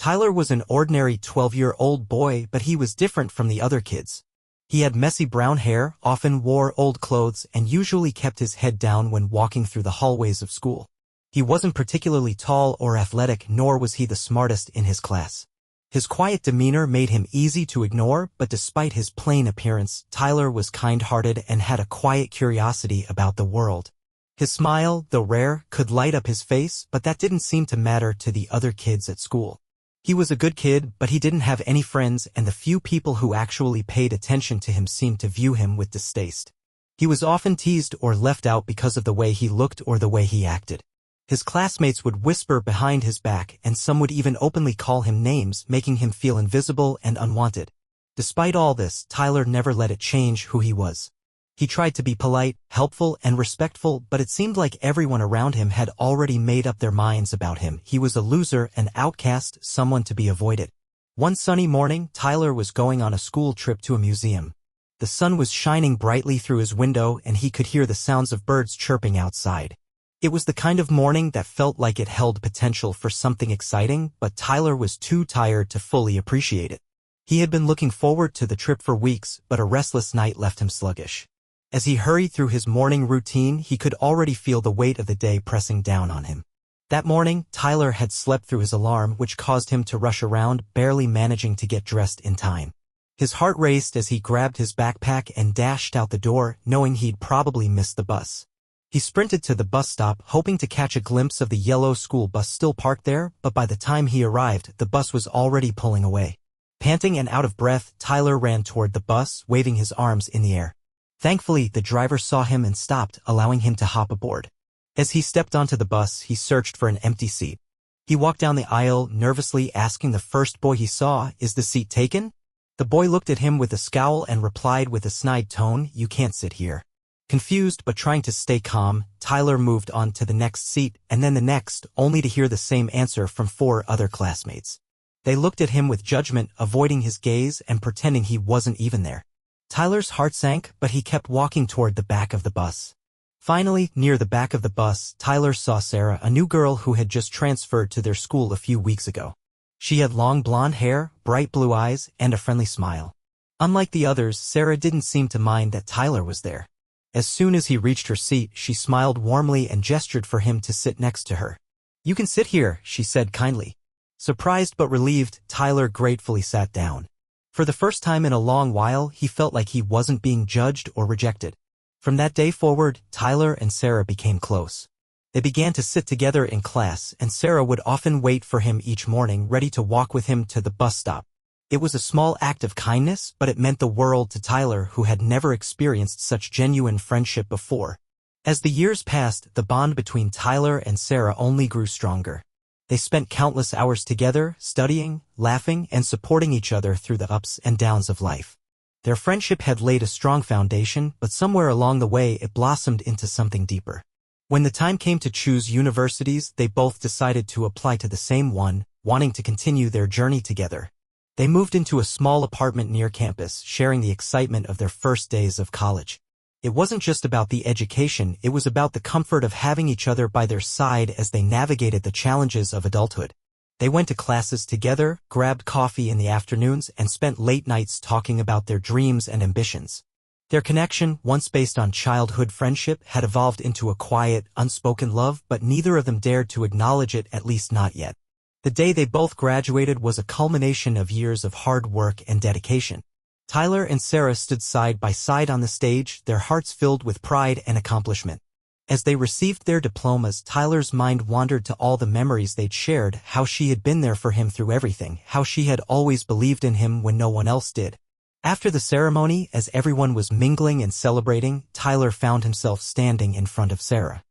Tyler was an ordinary 12-year-old boy, but he was different from the other kids. He had messy brown hair, often wore old clothes, and usually kept his head down when walking through the hallways of school. He wasn't particularly tall or athletic, nor was he the smartest in his class. His quiet demeanor made him easy to ignore, but despite his plain appearance, Tyler was kind-hearted and had a quiet curiosity about the world. His smile, though rare, could light up his face, but that didn't seem to matter to the other kids at school. He was a good kid, but he didn't have any friends, and the few people who actually paid attention to him seemed to view him with distaste. He was often teased or left out because of the way he looked or the way he acted. His classmates would whisper behind his back, and some would even openly call him names, making him feel invisible and unwanted. Despite all this, Tyler never let it change who he was. He tried to be polite, helpful, and respectful, but it seemed like everyone around him had already made up their minds about him. He was a loser, an outcast, someone to be avoided. One sunny morning, Tyler was going on a school trip to a museum. The sun was shining brightly through his window, and he could hear the sounds of birds chirping outside. It was the kind of morning that felt like it held potential for something exciting, but Tyler was too tired to fully appreciate it. He had been looking forward to the trip for weeks, but a restless night left him sluggish. As he hurried through his morning routine, he could already feel the weight of the day pressing down on him. That morning, Tyler had slept through his alarm, which caused him to rush around, barely managing to get dressed in time. His heart raced as he grabbed his backpack and dashed out the door, knowing he'd probably missed the bus. He sprinted to the bus stop, hoping to catch a glimpse of the yellow school bus still parked there, but by the time he arrived, the bus was already pulling away. Panting and out of breath, Tyler ran toward the bus, waving his arms in the air. Thankfully, the driver saw him and stopped, allowing him to hop aboard. As he stepped onto the bus, he searched for an empty seat. He walked down the aisle, nervously asking the first boy he saw, "Is the seat taken?" The boy looked at him with a scowl and replied with a snide tone, "You can't sit here." Confused but trying to stay calm, Tyler moved on to the next seat, and then the next, only to hear the same answer from 4 other classmates. They looked at him with judgment, avoiding his gaze and pretending he wasn't even there. Tyler's heart sank, but he kept walking toward the back of the bus. Finally, near the back of the bus, Tyler saw Sarah, a new girl who had just transferred to their school a few weeks ago. She had long blonde hair, bright blue eyes, and a friendly smile. Unlike the others, Sarah didn't seem to mind that Tyler was there. As soon as he reached her seat, she smiled warmly and gestured for him to sit next to her. "You can sit here," she said kindly. Surprised but relieved, Tyler gratefully sat down. For the first time in a long while, he felt like he wasn't being judged or rejected. From that day forward, Tyler and Sarah became close. They began to sit together in class, and Sarah would often wait for him each morning, ready to walk with him to the bus stop. It was a small act of kindness, but it meant the world to Tyler, who had never experienced such genuine friendship before. As the years passed, the bond between Tyler and Sarah only grew stronger. They spent countless hours together, studying, laughing, and supporting each other through the ups and downs of life. Their friendship had laid a strong foundation, but somewhere along the way it blossomed into something deeper. When the time came to choose universities, they both decided to apply to the same one, wanting to continue their journey together. They moved into a small apartment near campus, sharing the excitement of their first days of college. It wasn't just about the education, it was about the comfort of having each other by their side as they navigated the challenges of adulthood. They went to classes together, grabbed coffee in the afternoons, and spent late nights talking about their dreams and ambitions. Their connection, once based on childhood friendship, had evolved into a quiet, unspoken love, but neither of them dared to acknowledge it, at least not yet. The day they both graduated was a culmination of years of hard work and dedication. Tyler and Sarah stood side by side on the stage, their hearts filled with pride and accomplishment. As they received their diplomas, Tyler's mind wandered to all the memories they'd shared, how she had been there for him through everything, how she had always believed in him when no one else did. After the ceremony, as everyone was mingling and celebrating, Tyler found himself standing in front of Sarah.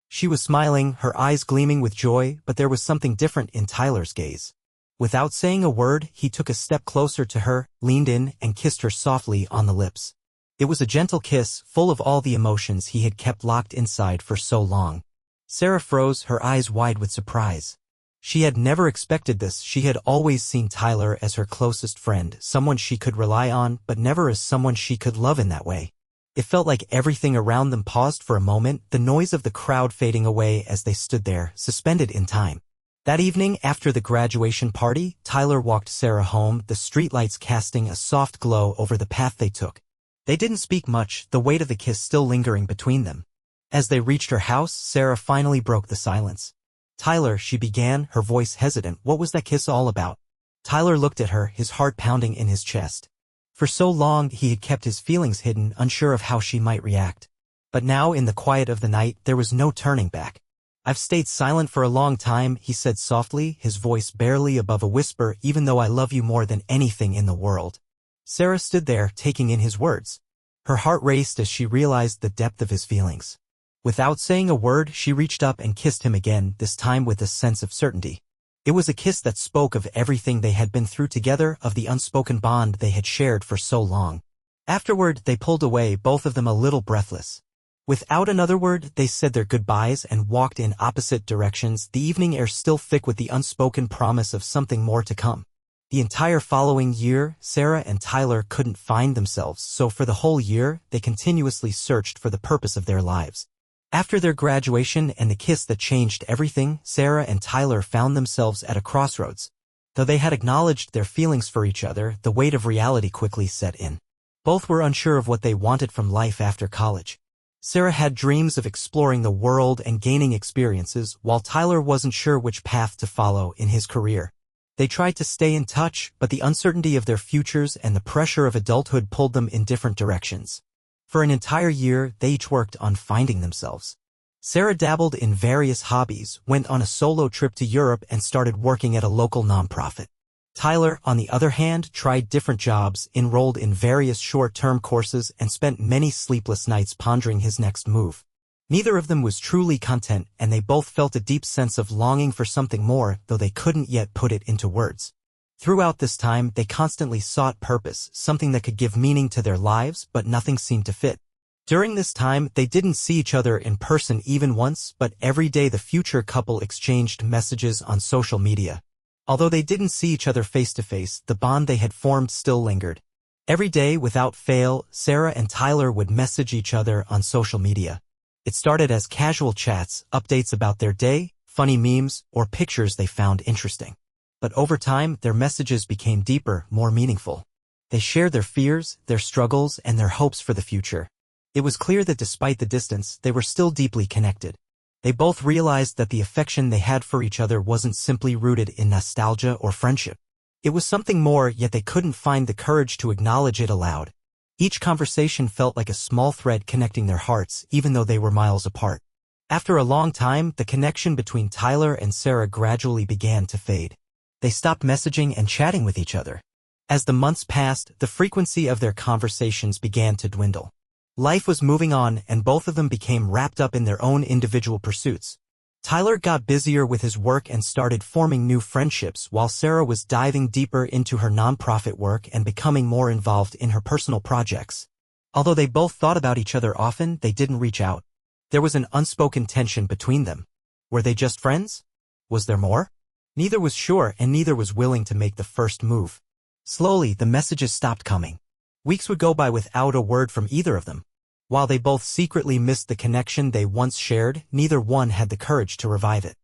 She was smiling, her eyes gleaming with joy, but there was something different in Tyler's gaze. Without saying a word, he took a step closer to her, leaned in, and kissed her softly on the lips. It was a gentle kiss, full of all the emotions he had kept locked inside for so long. Sarah froze, her eyes wide with surprise. She had never expected this. She had always seen Tyler as her closest friend, someone she could rely on, but never as someone she could love in that way. It felt like everything around them paused for a moment, the noise of the crowd fading away as they stood there, suspended in time. That evening, after the graduation party, Tyler walked Sarah home, the streetlights casting a soft glow over the path they took. They didn't speak much, the weight of the kiss still lingering between them. As they reached her house, Sarah finally broke the silence. "Tyler," she began, her voice hesitant, "what was that kiss all about?" Tyler looked at her, his heart pounding in his chest. For so long, he had kept his feelings hidden, unsure of how she might react. But now, in the quiet of the night, there was no turning back. "I've stayed silent for a long time," he said softly, his voice barely above a whisper, "even though I love you more than anything in the world." Sarah stood there, taking in his words. Her heart raced as she realized the depth of his feelings. Without saying a word, she reached up and kissed him again, this time with a sense of certainty. It was a kiss that spoke of everything they had been through together, of the unspoken bond they had shared for so long. Afterward, they pulled away, both of them a little breathless. Without another word, they said their goodbyes and walked in opposite directions, the evening air still thick with the unspoken promise of something more to come. The entire following year, Sarah and Tyler couldn't find themselves, so for the whole year, they continuously searched for the purpose of their lives. After their graduation and the kiss that changed everything, Sarah and Tyler found themselves at a crossroads. Though they had acknowledged their feelings for each other, the weight of reality quickly set in. Both were unsure of what they wanted from life after college. Sarah had dreams of exploring the world and gaining experiences, while Tyler wasn't sure which path to follow in his career. They tried to stay in touch, but the uncertainty of their futures and the pressure of adulthood pulled them in different directions. For an entire year, they each worked on finding themselves. Sarah dabbled in various hobbies, went on a solo trip to Europe, and started working at a local nonprofit. Tyler, on the other hand, tried different jobs, enrolled in various short-term courses, and spent many sleepless nights pondering his next move. Neither of them was truly content, and they both felt a deep sense of longing for something more, though they couldn't yet put it into words. Throughout this time, they constantly sought purpose, something that could give meaning to their lives, but nothing seemed to fit. During this time, they didn't see each other in person even once, but every day the future couple exchanged messages on social media. Although they didn't see each other face to face, the bond they had formed still lingered. Every day, without fail, Sarah and Tyler would message each other on social media. It started as casual chats, updates about their day, funny memes, or pictures they found interesting. But over time, their messages became deeper, more meaningful. They shared their fears, their struggles, and their hopes for the future. It was clear that despite the distance, they were still deeply connected. They both realized that the affection they had for each other wasn't simply rooted in nostalgia or friendship. It was something more, yet they couldn't find the courage to acknowledge it aloud. Each conversation felt like a small thread connecting their hearts, even though they were miles apart. After a long time, the connection between Tyler and Sarah gradually began to fade. They stopped messaging and chatting with each other. As the months passed, the frequency of their conversations began to dwindle. Life was moving on, and both of them became wrapped up in their own individual pursuits. Tyler got busier with his work and started forming new friendships, while Sarah was diving deeper into her nonprofit work and becoming more involved in her personal projects. Although they both thought about each other often, they didn't reach out. There was an unspoken tension between them. Were they just friends? Was there more? Neither was sure, and neither was willing to make the first move. Slowly, the messages stopped coming. Weeks would go by without a word from either of them. While they both secretly missed the connection they once shared, neither one had the courage to revive it.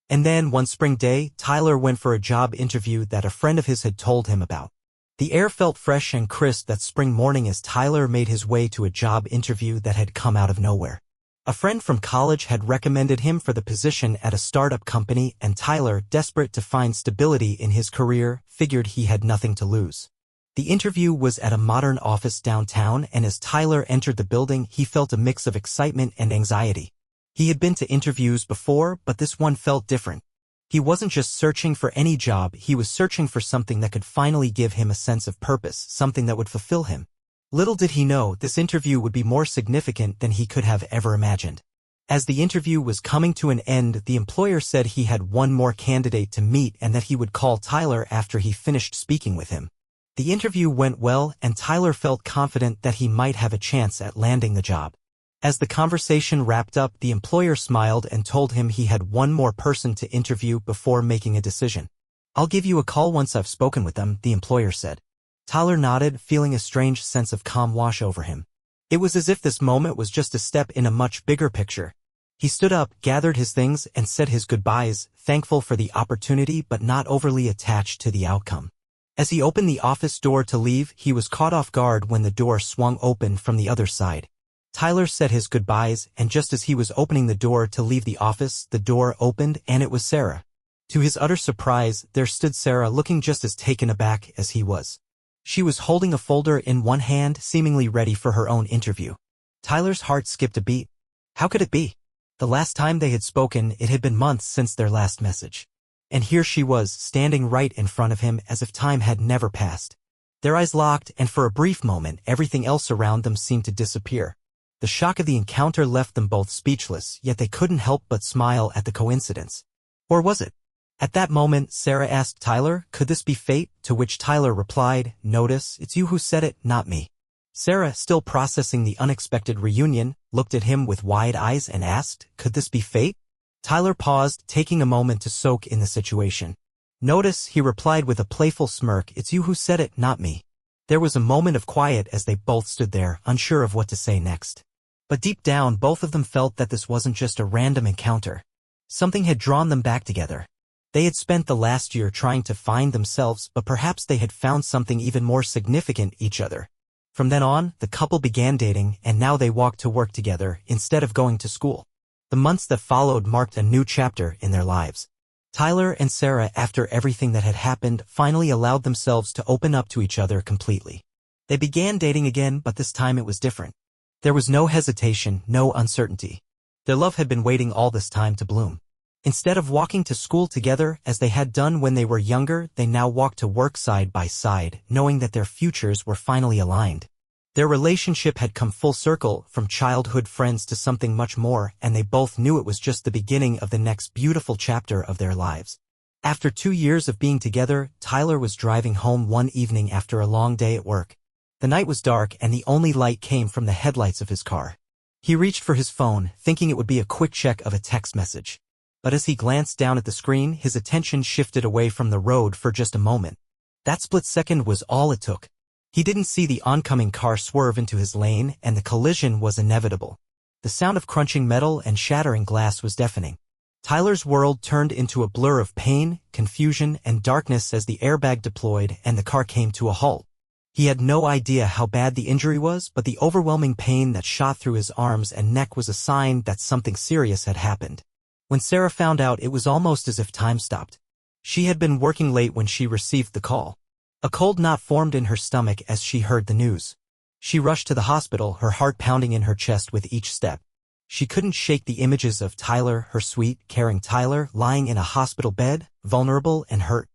And then, one spring day, Tyler went for a job interview that a friend of his had told him about. The air felt fresh and crisp that spring morning as Tyler made his way to a job interview that had come out of nowhere. A friend from college had recommended him for the position at a startup company, and Tyler, desperate to find stability in his career, figured he had nothing to lose. The interview was at a modern office downtown, and as Tyler entered the building, he felt a mix of excitement and anxiety. He had been to interviews before, but this one felt different. He wasn't just searching for any job, he was searching for something that could finally give him a sense of purpose, something that would fulfill him. Little did he know, this interview would be more significant than he could have ever imagined. As the interview was coming to an end, the employer said he had one more candidate to meet and that he would call Tyler after he finished speaking with him. The interview went well, and Tyler felt confident that he might have a chance at landing the job. As the conversation wrapped up, the employer smiled and told him he had one more person to interview before making a decision. "I'll give you a call once I've spoken with them," the employer said. Tyler nodded, feeling a strange sense of calm wash over him. It was as if this moment was just a step in a much bigger picture. He stood up, gathered his things, and said his goodbyes, thankful for the opportunity but not overly attached to the outcome. As he opened the office door to leave, he was caught off guard when the door swung open from the other side. Tyler said his goodbyes, and just as he was opening the door to leave the office, the door opened and it was Sarah. To his utter surprise, there stood Sarah looking just as taken aback as he was. She was holding a folder in one hand, seemingly ready for her own interview. Tyler's heart skipped a beat. How could it be? The last time they had spoken, it had been months since their last message. And here she was, standing right in front of him as if time had never passed. Their eyes locked, and for a brief moment, everything else around them seemed to disappear. The shock of the encounter left them both speechless, yet they couldn't help but smile at the coincidence. Or was it? At that moment, Sarah asked Tyler, "Could this be fate?" To which Tyler replied, "Notice, it's you who said it, not me." Sarah, still processing the unexpected reunion, looked at him with wide eyes and asked, "Could this be fate?" Tyler paused, taking a moment to soak in the situation. "Notice," he replied with a playful smirk, "it's you who said it, not me." There was a moment of quiet as they both stood there, unsure of what to say next. But deep down, both of them felt that this wasn't just a random encounter. Something had drawn them back together. They had spent the last year trying to find themselves, but perhaps they had found something even more significant: each other. From then on, the couple began dating, and now they walked to work together instead of going to school. The months that followed marked a new chapter in their lives. Tyler and Sarah, after everything that had happened, finally allowed themselves to open up to each other completely. They began dating again, but this time it was different. There was no hesitation, no uncertainty. Their love had been waiting all this time to bloom. Instead of walking to school together, as they had done when they were younger, they now walked to work side by side, knowing that their futures were finally aligned. Their relationship had come full circle, from childhood friends to something much more, and they both knew it was just the beginning of the next beautiful chapter of their lives. After 2 years of being together, Tyler was driving home one evening after a long day at work. The night was dark, and the only light came from the headlights of his car. He reached for his phone, thinking it would be a quick check of a text message. But as he glanced down at the screen, his attention shifted away from the road for just a moment. That split second was all it took. He didn't see the oncoming car swerve into his lane, and the collision was inevitable. The sound of crunching metal and shattering glass was deafening. Tyler's world turned into a blur of pain, confusion, and darkness as the airbag deployed and the car came to a halt. He had no idea how bad the injury was, but the overwhelming pain that shot through his arms and neck was a sign that something serious had happened. When Sarah found out, it was almost as if time stopped. She had been working late when she received the call. A cold knot formed in her stomach as she heard the news. She rushed to the hospital, her heart pounding in her chest with each step. She couldn't shake the images of Tyler, her sweet, caring Tyler, lying in a hospital bed, vulnerable and hurt.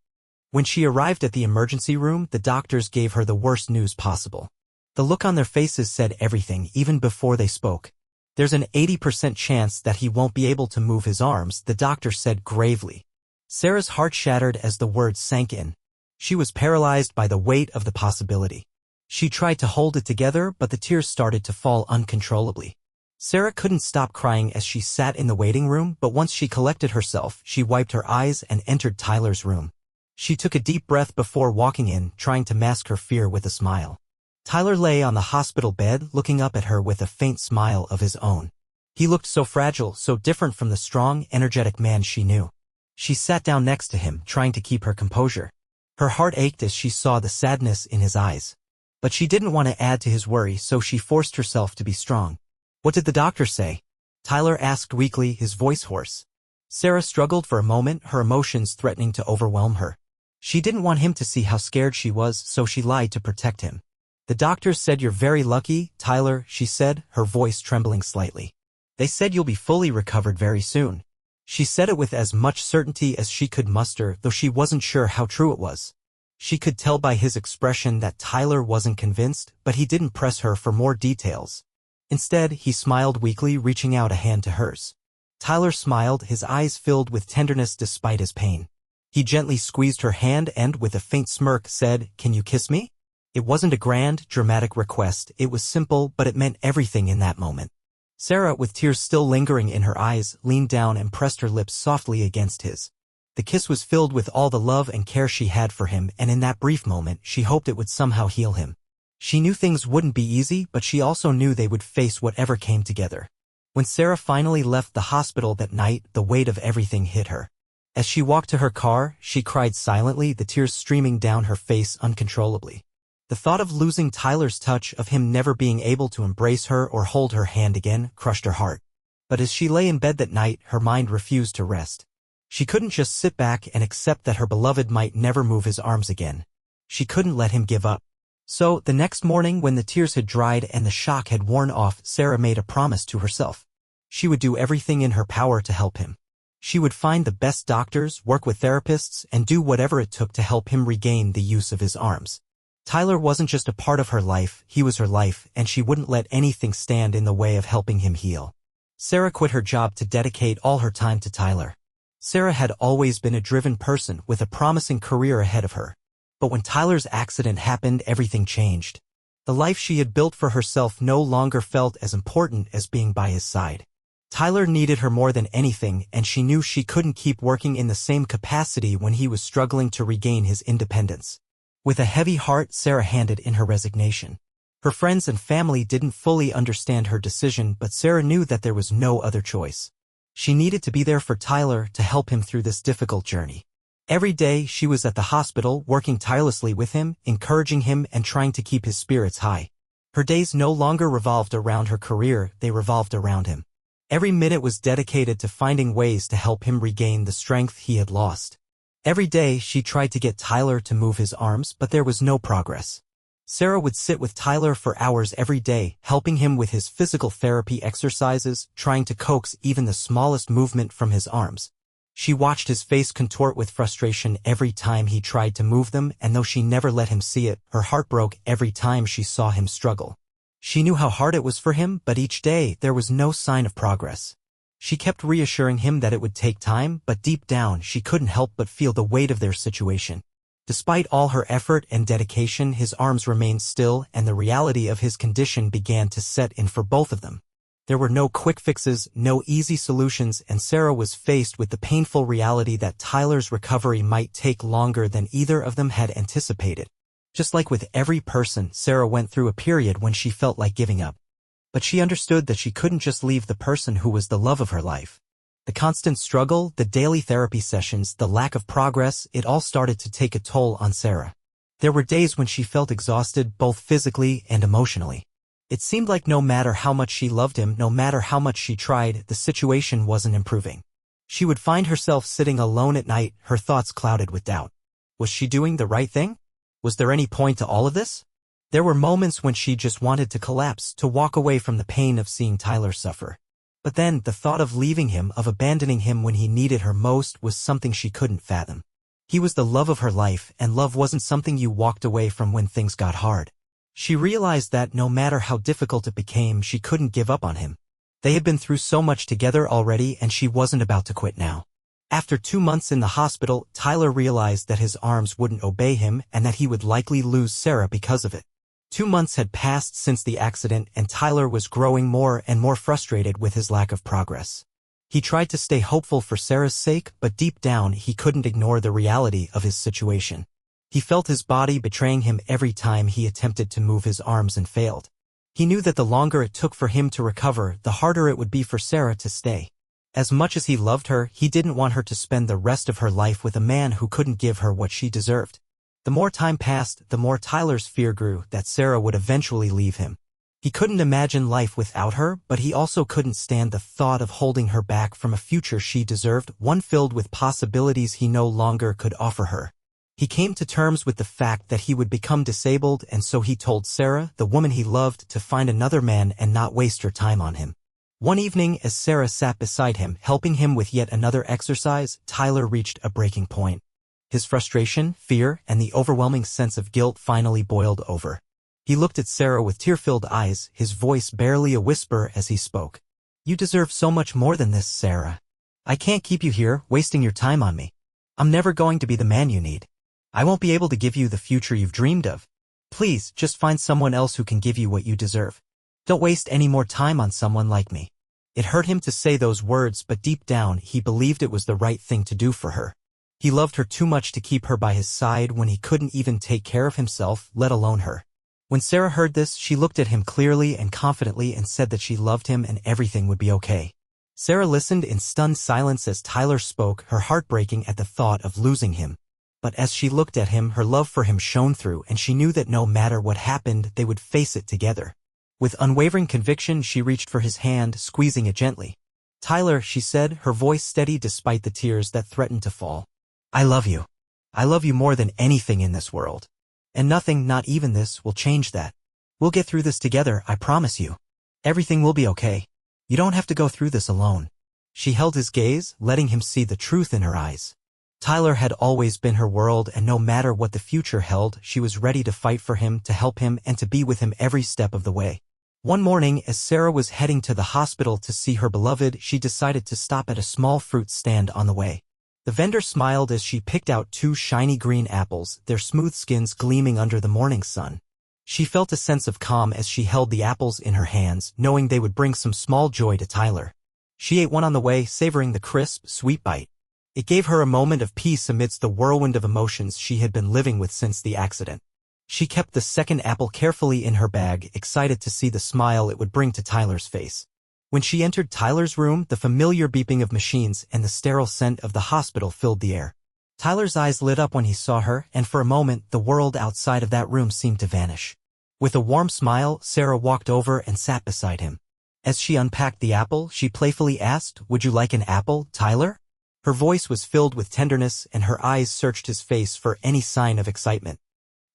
When she arrived at the emergency room, the doctors gave her the worst news possible. The look on their faces said everything, even before they spoke. "There's an 80% chance that he won't be able to move his arms," the doctor said gravely. Sarah's heart shattered as the words sank in. She was paralyzed by the weight of the possibility. She tried to hold it together, but the tears started to fall uncontrollably. Sarah couldn't stop crying as she sat in the waiting room, but once she collected herself, she wiped her eyes and entered Tyler's room. She took a deep breath before walking in, trying to mask her fear with a smile. Tyler lay on the hospital bed, looking up at her with a faint smile of his own. He looked so fragile, so different from the strong, energetic man she knew. She sat down next to him, trying to keep her composure. Her heart ached as she saw the sadness in his eyes. But she didn't want to add to his worry, so she forced herself to be strong. "What did the doctor say?" Tyler asked weakly, his voice hoarse. Sarah struggled for a moment, her emotions threatening to overwhelm her. She didn't want him to see how scared she was, so she lied to protect him. "The doctors said you're very lucky, Tyler," she said, her voice trembling slightly. "They said you'll be fully recovered very soon." She said it with as much certainty as she could muster, though she wasn't sure how true it was. She could tell by his expression that Tyler wasn't convinced, but he didn't press her for more details. Instead, he smiled weakly, reaching out a hand to hers. Tyler smiled, his eyes filled with tenderness despite his pain. He gently squeezed her hand and, with a faint smirk, said, "Can you kiss me?" It wasn't a grand, dramatic request, it was simple, but it meant everything in that moment. Sarah, with tears still lingering in her eyes, leaned down and pressed her lips softly against his. The kiss was filled with all the love and care she had for him, and in that brief moment, she hoped it would somehow heal him. She knew things wouldn't be easy, but she also knew they would face whatever came together. When Sarah finally left the hospital that night, the weight of everything hit her. As she walked to her car, she cried silently, the tears streaming down her face uncontrollably. The thought of losing Tyler's touch, of him never being able to embrace her or hold her hand again, crushed her heart. But as she lay in bed that night, her mind refused to rest. She couldn't just sit back and accept that her beloved might never move his arms again. She couldn't let him give up. So, the next morning, when the tears had dried and the shock had worn off, Sarah made a promise to herself. She would do everything in her power to help him. She would find the best doctors, work with therapists, and do whatever it took to help him regain the use of his arms. Tyler wasn't just a part of her life, he was her life, and she wouldn't let anything stand in the way of helping him heal. Sarah quit her job to dedicate all her time to Tyler. Sarah had always been a driven person with a promising career ahead of her. But when Tyler's accident happened, everything changed. The life she had built for herself no longer felt as important as being by his side. Tyler needed her more than anything, and she knew she couldn't keep working in the same capacity when he was struggling to regain his independence. With a heavy heart, Sarah handed in her resignation. Her friends and family didn't fully understand her decision, but Sarah knew that there was no other choice. She needed to be there for Tyler, to help him through this difficult journey. Every day, she was at the hospital, working tirelessly with him, encouraging him and trying to keep his spirits high. Her days no longer revolved around her career, they revolved around him. Every minute was dedicated to finding ways to help him regain the strength he had lost. Every day, she tried to get Tyler to move his arms, but there was no progress. Sarah would sit with Tyler for hours every day, helping him with his physical therapy exercises, trying to coax even the smallest movement from his arms. She watched his face contort with frustration every time he tried to move them, and though she never let him see it, her heart broke every time she saw him struggle. She knew how hard it was for him, but each day there was no sign of progress. She kept reassuring him that it would take time, but deep down she couldn't help but feel the weight of their situation. Despite all her effort and dedication, his arms remained still, and the reality of his condition began to set in for both of them. There were no quick fixes, no easy solutions, and Sarah was faced with the painful reality that Tyler's recovery might take longer than either of them had anticipated. Just like with every person, Sarah went through a period when she felt like giving up. But she understood that she couldn't just leave the person who was the love of her life. The constant struggle, the daily therapy sessions, the lack of progress, it all started to take a toll on Sarah. There were days when she felt exhausted, both physically and emotionally. It seemed like no matter how much she loved him, no matter how much she tried, the situation wasn't improving. She would find herself sitting alone at night, her thoughts clouded with doubt. Was she doing the right thing? Was there any point to all of this? There were moments when she just wanted to collapse, to walk away from the pain of seeing Tyler suffer. But then, the thought of leaving him, of abandoning him when he needed her most, was something she couldn't fathom. He was the love of her life, and love wasn't something you walked away from when things got hard. She realized that no matter how difficult it became, she couldn't give up on him. They had been through so much together already, and she wasn't about to quit now. After 2 months in the hospital, Tyler realized that his arms wouldn't obey him and that he would likely lose Sarah because of it. 2 months had passed since the accident, and Tyler was growing more and more frustrated with his lack of progress. He tried to stay hopeful for Sarah's sake, but deep down he couldn't ignore the reality of his situation. He felt his body betraying him every time he attempted to move his arms and failed. He knew that the longer it took for him to recover, the harder it would be for Sarah to stay. As much as he loved her, he didn't want her to spend the rest of her life with a man who couldn't give her what she deserved. The more time passed, the more Tyler's fear grew that Sarah would eventually leave him. He couldn't imagine life without her, but he also couldn't stand the thought of holding her back from a future she deserved, one filled with possibilities he no longer could offer her. He came to terms with the fact that he would become disabled, and so he told Sarah, the woman he loved, to find another man and not waste her time on him. One evening, as Sarah sat beside him, helping him with yet another exercise, Tyler reached a breaking point. His frustration, fear, and the overwhelming sense of guilt finally boiled over. He looked at Sarah with tear-filled eyes, his voice barely a whisper as he spoke. "You deserve so much more than this, Sarah. I can't keep you here, wasting your time on me. I'm never going to be the man you need. I won't be able to give you the future you've dreamed of. Please, just find someone else who can give you what you deserve. Don't waste any more time on someone like me." It hurt him to say those words, but deep down he believed it was the right thing to do for her. He loved her too much to keep her by his side when he couldn't even take care of himself, let alone her. When Sarah heard this, she looked at him clearly and confidently and said that she loved him and everything would be okay. Sarah listened in stunned silence as Tyler spoke, her heart breaking at the thought of losing him. But as she looked at him, her love for him shone through, and she knew that no matter what happened, they would face it together. With unwavering conviction, she reached for his hand, squeezing it gently. "Tyler," she said, her voice steady despite the tears that threatened to fall. "I love you. I love you more than anything in this world. And nothing, not even this, will change that. We'll get through this together, I promise you. Everything will be okay. You don't have to go through this alone." She held his gaze, letting him see the truth in her eyes. Tyler had always been her world, and no matter what the future held, she was ready to fight for him, to help him, and to be with him every step of the way. One morning, as Sarah was heading to the hospital to see her beloved, she decided to stop at a small fruit stand on the way. The vendor smiled as she picked out 2 shiny green apples, their smooth skins gleaming under the morning sun. She felt a sense of calm as she held the apples in her hands, knowing they would bring some small joy to Tyler. She ate one on the way, savoring the crisp, sweet bite. It gave her a moment of peace amidst the whirlwind of emotions she had been living with since the accident. She kept the second apple carefully in her bag, excited to see the smile it would bring to Tyler's face. When she entered Tyler's room, the familiar beeping of machines and the sterile scent of the hospital filled the air. Tyler's eyes lit up when he saw her, and for a moment, the world outside of that room seemed to vanish. With a warm smile, Sarah walked over and sat beside him. As she unpacked the apple, she playfully asked, "Would you like an apple, Tyler?" Her voice was filled with tenderness, and her eyes searched his face for any sign of excitement.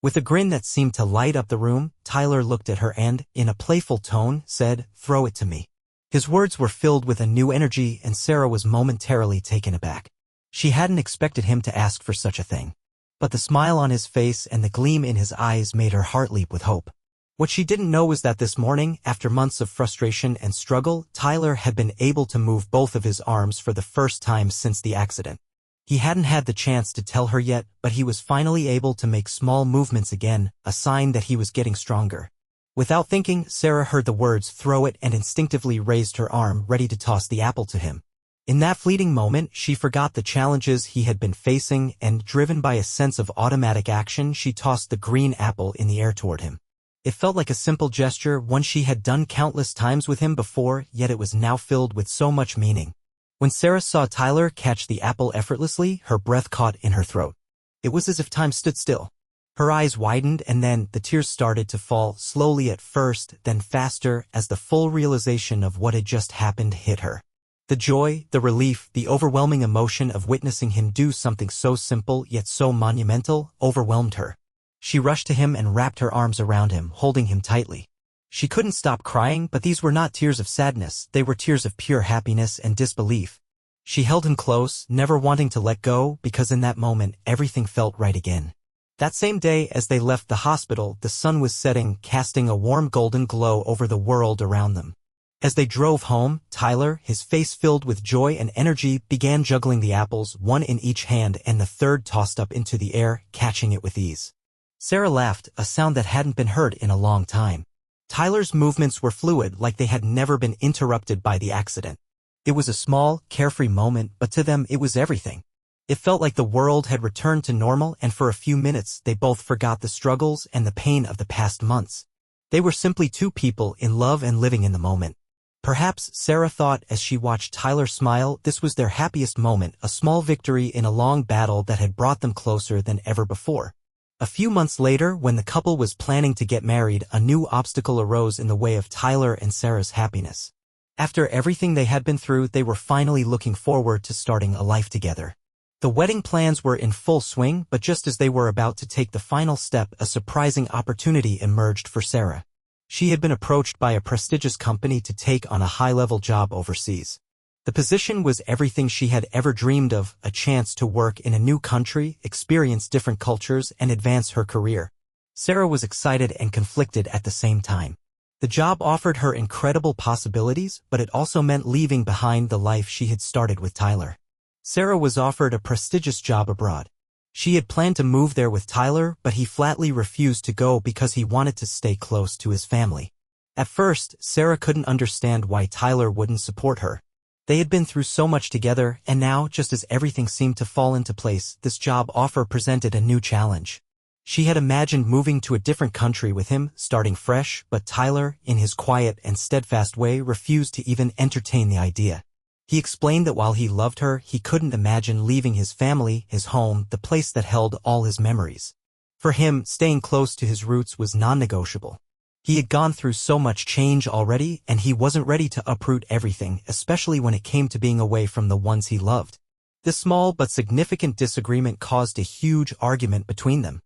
With a grin that seemed to light up the room, Tyler looked at her and, in a playful tone, said, "Throw it to me." His words were filled with a new energy, and Sarah was momentarily taken aback. She hadn't expected him to ask for such a thing. But the smile on his face and the gleam in his eyes made her heart leap with hope. What she didn't know was that this morning, after months of frustration and struggle, Tyler had been able to move both of his arms for the first time since the accident. He hadn't had the chance to tell her yet, but he was finally able to make small movements again, a sign that he was getting stronger. Without thinking, Sarah heard the words "throw it" and instinctively raised her arm, ready to toss the apple to him. In that fleeting moment, she forgot the challenges he had been facing, and driven by a sense of automatic action, she tossed the green apple in the air toward him. It felt like a simple gesture, one she had done countless times with him before, yet it was now filled with so much meaning. When Sarah saw Tyler catch the apple effortlessly, her breath caught in her throat. It was as if time stood still. Her eyes widened, and then the tears started to fall, slowly at first, then faster, as the full realization of what had just happened hit her. The joy, the relief, the overwhelming emotion of witnessing him do something so simple yet so monumental overwhelmed her. She rushed to him and wrapped her arms around him, holding him tightly. She couldn't stop crying, but these were not tears of sadness, they were tears of pure happiness and disbelief. She held him close, never wanting to let go, because in that moment, everything felt right again. That same day, as they left the hospital, the sun was setting, casting a warm golden glow over the world around them. As they drove home, Tyler, his face filled with joy and energy, began juggling the apples, one in each hand and the third tossed up into the air, catching it with ease. Sarah laughed, a sound that hadn't been heard in a long time. Tyler's movements were fluid, like they had never been interrupted by the accident. It was a small, carefree moment, but to them it was everything. It felt like the world had returned to normal, and for a few minutes they both forgot the struggles and the pain of the past months. They were simply two people in love and living in the moment. Perhaps, Sarah thought as she watched Tyler smile, this was their happiest moment, a small victory in a long battle that had brought them closer than ever before. A few months later, when the couple was planning to get married, a new obstacle arose in the way of Tyler and Sarah's happiness. After everything they had been through, they were finally looking forward to starting a life together. The wedding plans were in full swing, but just as they were about to take the final step, a surprising opportunity emerged for Sarah. She had been approached by a prestigious company to take on a high-level job overseas. The position was everything she had ever dreamed of, a chance to work in a new country, experience different cultures, and advance her career. Sarah was excited and conflicted at the same time. The job offered her incredible possibilities, but it also meant leaving behind the life she had started with Tyler. Sarah was offered a prestigious job abroad. She had planned to move there with Tyler, but he flatly refused to go because he wanted to stay close to his family. At first, Sarah couldn't understand why Tyler wouldn't support her. They had been through so much together, and now, just as everything seemed to fall into place, this job offer presented a new challenge. She had imagined moving to a different country with him, starting fresh, but Tyler, in his quiet and steadfast way, refused to even entertain the idea. He explained that while he loved her, he couldn't imagine leaving his family, his home, the place that held all his memories. For him, staying close to his roots was non-negotiable. He had gone through so much change already, and he wasn't ready to uproot everything, especially when it came to being away from the ones he loved. This small but significant disagreement caused a huge argument between them.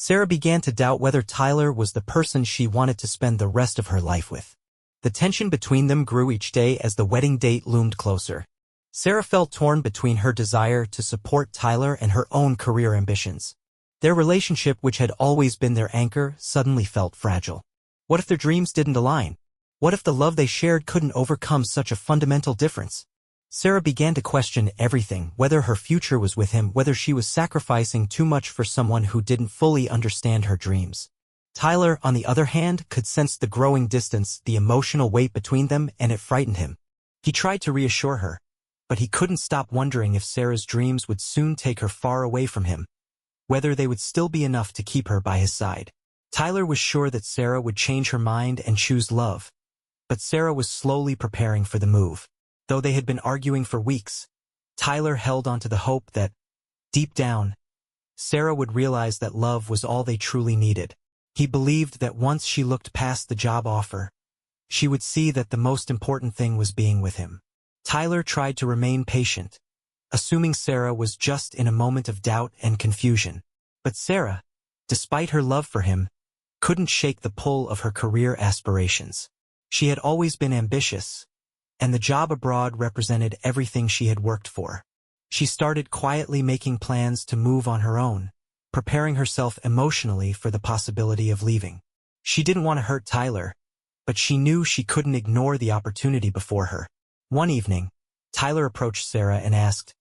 Sarah began to doubt whether Tyler was the person she wanted to spend the rest of her life with. The tension between them grew each day as the wedding date loomed closer. Sarah felt torn between her desire to support Tyler and her own career ambitions. Their relationship, which had always been their anchor, suddenly felt fragile. What if their dreams didn't align? What if the love they shared couldn't overcome such a fundamental difference? Sarah began to question everything, whether her future was with him, whether she was sacrificing too much for someone who didn't fully understand her dreams. Tyler, on the other hand, could sense the growing distance, the emotional weight between them, and it frightened him. He tried to reassure her, but he couldn't stop wondering if Sarah's dreams would soon take her far away from him, whether they would still be enough to keep her by his side. Tyler was sure that Sarah would change her mind and choose love, but Sarah was slowly preparing for the move. Though they had been arguing for weeks, Tyler held on to the hope that, deep down, Sarah would realize that love was all they truly needed. He believed that once she looked past the job offer, she would see that the most important thing was being with him. Tyler tried to remain patient, assuming Sarah was just in a moment of doubt and confusion. But Sarah, despite her love for him, couldn't shake the pull of her career aspirations. She had always been ambitious, and the job abroad represented everything she had worked for. She started quietly making plans to move on her own, preparing herself emotionally for the possibility of leaving. She didn't want to hurt Tyler, but she knew she couldn't ignore the opportunity before her. One evening, Tyler approached Sarah and asked,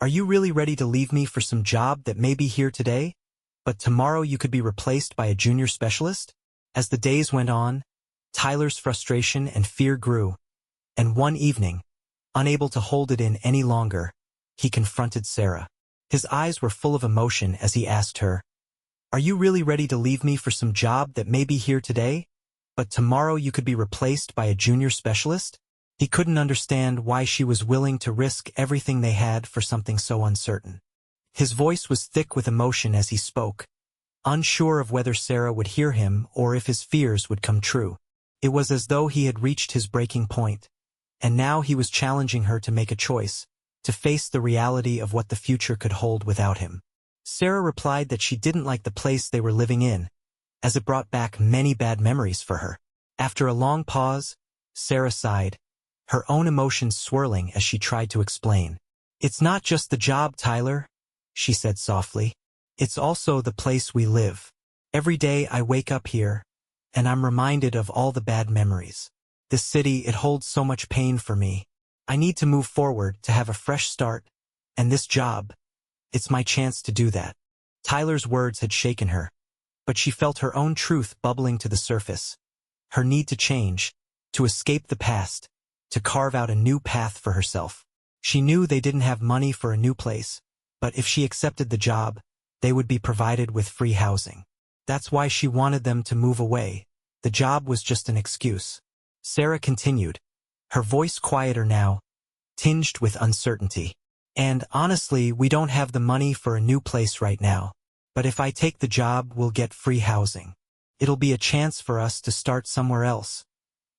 "Are you really ready to leave me for some job that may be here today, but tomorrow you could be replaced by a junior specialist?" As the days went on, Tyler's frustration and fear grew, and one evening, unable to hold it in any longer, he confronted Sarah. His eyes were full of emotion as he asked her, "Are you really ready to leave me for some job that may be here today, but tomorrow you could be replaced by a junior specialist?" He couldn't understand why she was willing to risk everything they had for something so uncertain. His voice was thick with emotion as he spoke, unsure of whether Sarah would hear him or if his fears would come true. It was as though he had reached his breaking point, and now he was challenging her to make a choice, to face the reality of what the future could hold without him. Sarah replied that she didn't like the place they were living in, as it brought back many bad memories for her. After a long pause, Sarah sighed, her own emotions swirling as she tried to explain. "It's not just the job, Tyler," she said softly. "It's also the place we live. Every day I wake up here, and I'm reminded of all the bad memories. This city, it holds so much pain for me. I need to move forward, to have a fresh start, and this job, it's my chance to do that." Tyler's words had shaken her, but she felt her own truth bubbling to the surface. Her need to change, to escape the past, to carve out a new path for herself. She knew they didn't have money for a new place, but if she accepted the job, they would be provided with free housing. That's why she wanted them to move away. The job was just an excuse. Sarah continued, her voice quieter now, tinged with uncertainty. "And honestly, we don't have the money for a new place right now. But if I take the job, we'll get free housing. It'll be a chance for us to start somewhere else,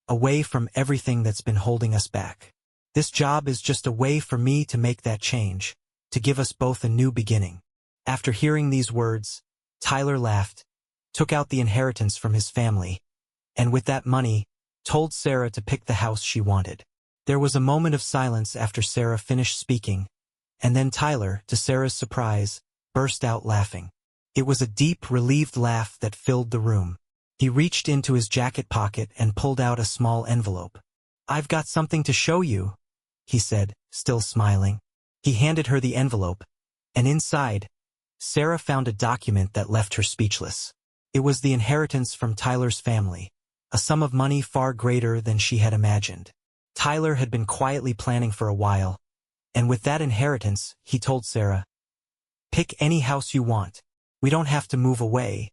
away from everything that's been holding us back. This job is just a way for me to make that change, to give us both a new beginning." After hearing these words, Tyler laughed, took out the inheritance from his family, and with that money, told Sarah to pick the house she wanted. There was a moment of silence after Sarah finished speaking, and then Tyler, to Sarah's surprise, burst out laughing. It was a deep, relieved laugh that filled the room. He reached into his jacket pocket and pulled out a small envelope. "I've got something to show you," he said, still smiling. He handed her the envelope, and inside, Sarah found a document that left her speechless. It was the inheritance from Tyler's family, a sum of money far greater than she had imagined. Tyler had been quietly planning for a while, and with that inheritance, he told Sarah, "Pick any house you want. We don't have to move away,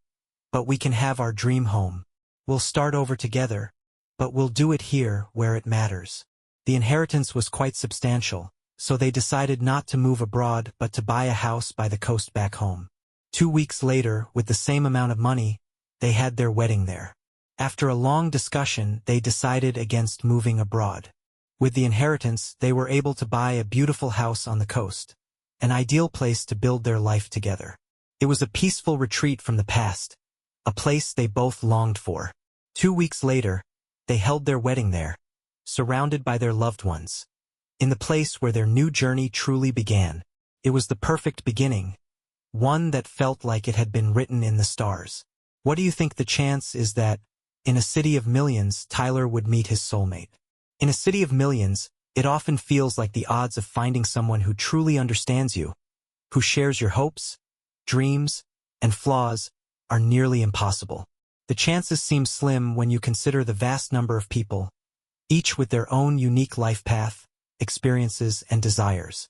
but we can have our dream home. We'll start over together, but we'll do it here where it matters. The inheritance was quite substantial, so they decided not to move abroad but to buy a house by the coast back home. 2 weeks later, with the same amount of money, they had their wedding there. After a long discussion, they decided against moving abroad. With the inheritance, they were able to buy a beautiful house on the coast, an ideal place to build their life together. It was a peaceful retreat from the past, a place they both longed for. 2 weeks later, they held their wedding there, surrounded by their loved ones, in the place where their new journey truly began. It was the perfect beginning, one that felt like it had been written in the stars. What do you think the chance is that, in a city of millions, Tyler would meet his soulmate? In a city of millions, it often feels like the odds of finding someone who truly understands you, who shares your hopes, dreams, and flaws, are nearly impossible. The chances seem slim when you consider the vast number of people, each with their own unique life path, experiences, and desires.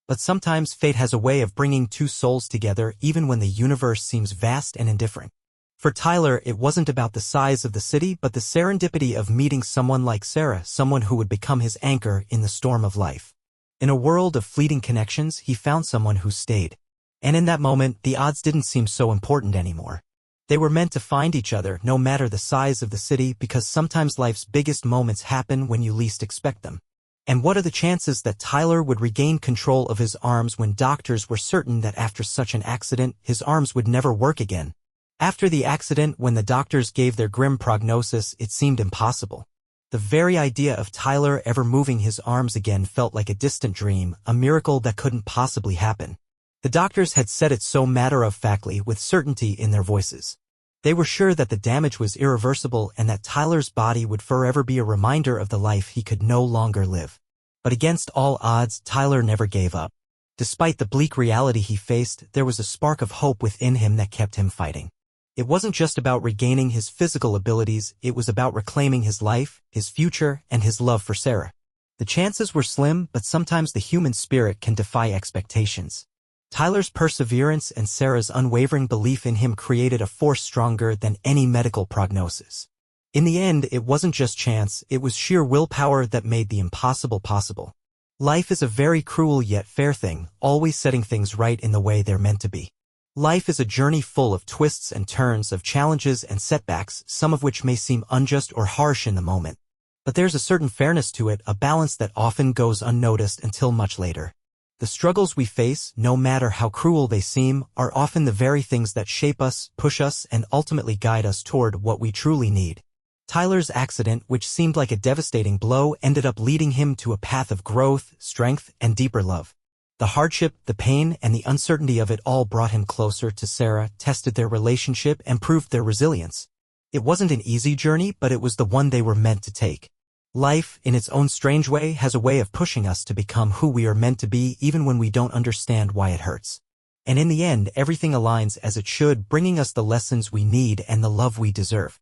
But sometimes fate has a way of bringing two souls together even when the universe seems vast and indifferent. For Tyler, it wasn't about the size of the city but the serendipity of meeting someone like Sarah, someone who would become his anchor in the storm of life. In a world of fleeting connections, he found someone who stayed. And in that moment, the odds didn't seem so important anymore. They were meant to find each other, no matter the size of the city, because sometimes life's biggest moments happen when you least expect them. And what are the chances that Tyler would regain control of his arms when doctors were certain that after such an accident, his arms would never work again? After the accident, when the doctors gave their grim prognosis, it seemed impossible. The very idea of Tyler ever moving his arms again felt like a distant dream, a miracle that couldn't possibly happen. The doctors had said it so matter-of-factly, with certainty in their voices. They were sure that the damage was irreversible and that Tyler's body would forever be a reminder of the life he could no longer live. But against all odds, Tyler never gave up. Despite the bleak reality he faced, there was a spark of hope within him that kept him fighting. It wasn't just about regaining his physical abilities, it was about reclaiming his life, his future, and his love for Sarah. The chances were slim, but sometimes the human spirit can defy expectations. Tyler's perseverance and Sarah's unwavering belief in him created a force stronger than any medical prognosis. In the end, it wasn't just chance, it was sheer willpower that made the impossible possible. Life is a very cruel yet fair thing, always setting things right in the way they're meant to be. Life is a journey full of twists and turns, of challenges and setbacks, some of which may seem unjust or harsh in the moment. But there's a certain fairness to it, a balance that often goes unnoticed until much later. The struggles we face, no matter how cruel they seem, are often the very things that shape us, push us, and ultimately guide us toward what we truly need. Tyler's accident, which seemed like a devastating blow, ended up leading him to a path of growth, strength, and deeper love. The hardship, the pain, and the uncertainty of it all brought him closer to Sarah, tested their relationship, and proved their resilience. It wasn't an easy journey, but it was the one they were meant to take. Life, in its own strange way, has a way of pushing us to become who we are meant to be even when we don't understand why it hurts. And in the end, everything aligns as it should, bringing us the lessons we need and the love we deserve.